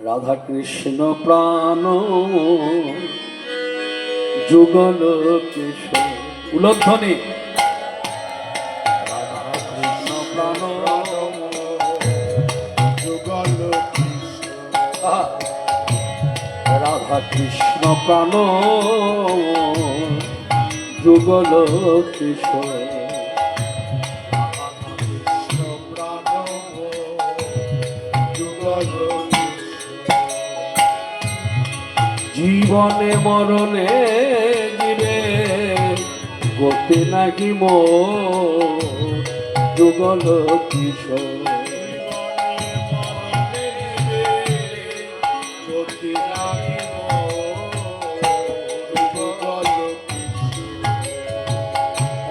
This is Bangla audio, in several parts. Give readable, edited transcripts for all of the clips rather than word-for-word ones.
রাধা কৃষ্ণ প্রাণ যুগল কিশোর উলধ্বনি রাধা কৃষ্ণ প্রাণ যুগল আহা! রাধা কৃষ্ণ প্রাণ যুগল কিশোর জীবনে মরণে জীবে গতি নাকি মো যুগল কিশোর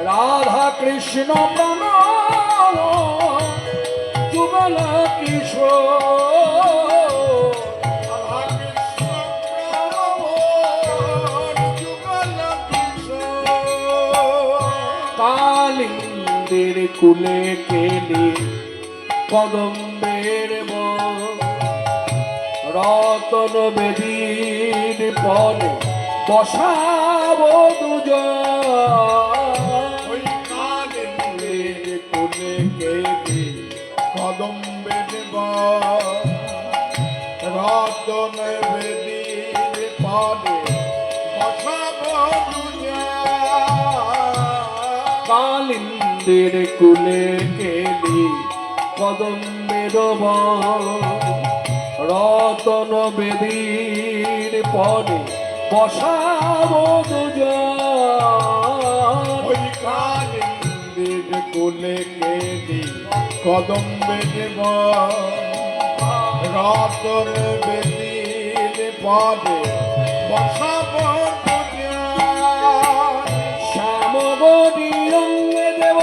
রাধা কৃষ্ণ প্রাণ যুগল কিশোর কালিন্দের কুলে কেলি কদম্বের রতন বেদীর পরে বসাবো দুজন কালিন্দের কুলে কেলি কদম্বের রতন বেদীর পরে কালিন্দের কুলে কেলি কদম্বের রতন বেদীর পরে বসাবো দুজন কালিন্দের কুলে কেলি কদম্বের রতন বেদীর পরে বসাবো শ্যামবরী অঙ্গে দেব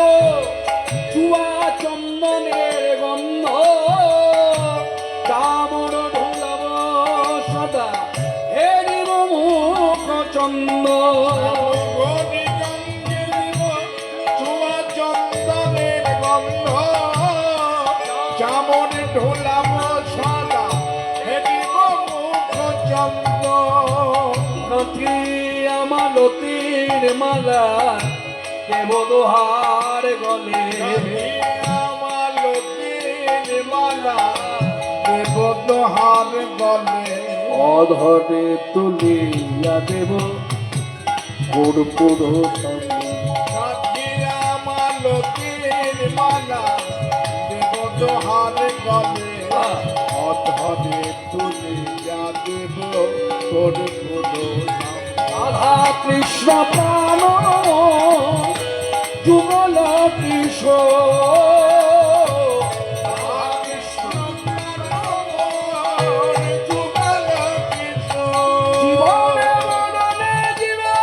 চুয়া চন্দনের গন্ধ চামর ঢোলাব সদা হেরিব মুখ চন্দ চন্দনের গন্ধ চামর ঢোলাব সদা হেরিব মুখ চন্দ নথি আমালতির মালা দেব দোহার গলে আমালতির মালা দেব দোহার গলে অধরে তুলিয়া দেব কর্পূর আমালতির মালা দেব দোহার গলে অধরে তুলিয়া দেব কর্পূর রাধা কৃষ্ণ প্রাণ যুগল কিশোর জীবনে মরণে জীবে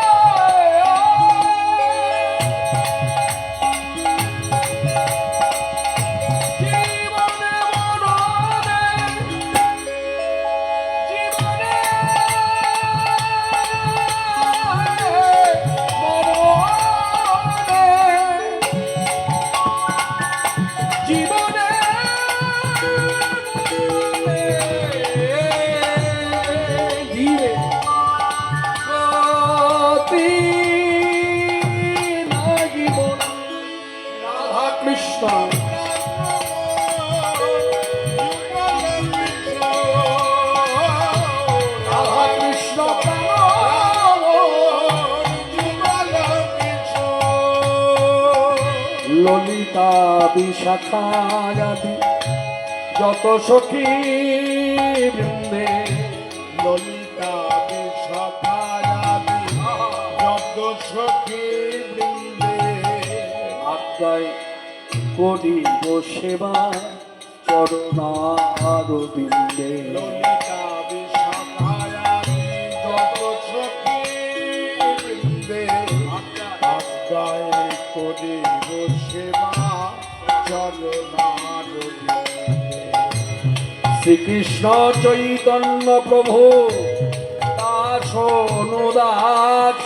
জীবনে মরণে জীবনে জীবনে জীবে গতি লাগিব রাধা কৃষ্ণ রাধা কৃষ্ণ ললিতা বিশাখা আদি যত সখী বৃন্দে ললিতা বিশাখায়াদি যত সখী বৃন্দে আজ্ঞায় করিব সেবা চরণার বিন্দে ললিতা বিশাখায়াদি যত সখী বৃন্দে আজ্ঞায় করিব সেবা চরণার বিন্দে শ্রীকৃষ্ণ চৈতন্য প্রভু দাস অনুদাস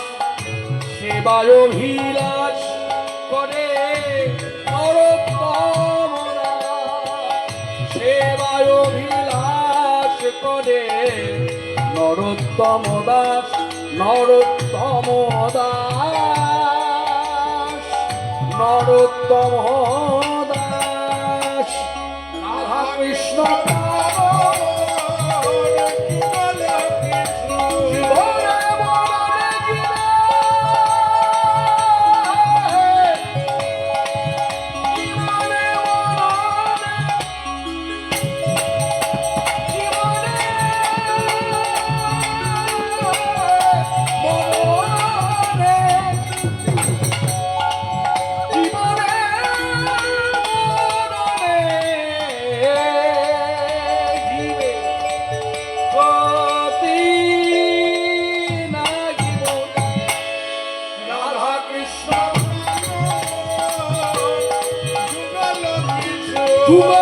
সেবায় অভিলাষ করে নরোত্তম সেবায় অভিলাষ করে নরোত্তম দাস, নরোত্তম দাস, নরোত্তম দাস। রাধা কৃষ্ণ জীবনে মরণে জীবে, জীবনে মরণে, জীবনে মরণে, জীবনে মরণে জীবে গতি নাহিব। রাধা কৃষ্ণ যুগল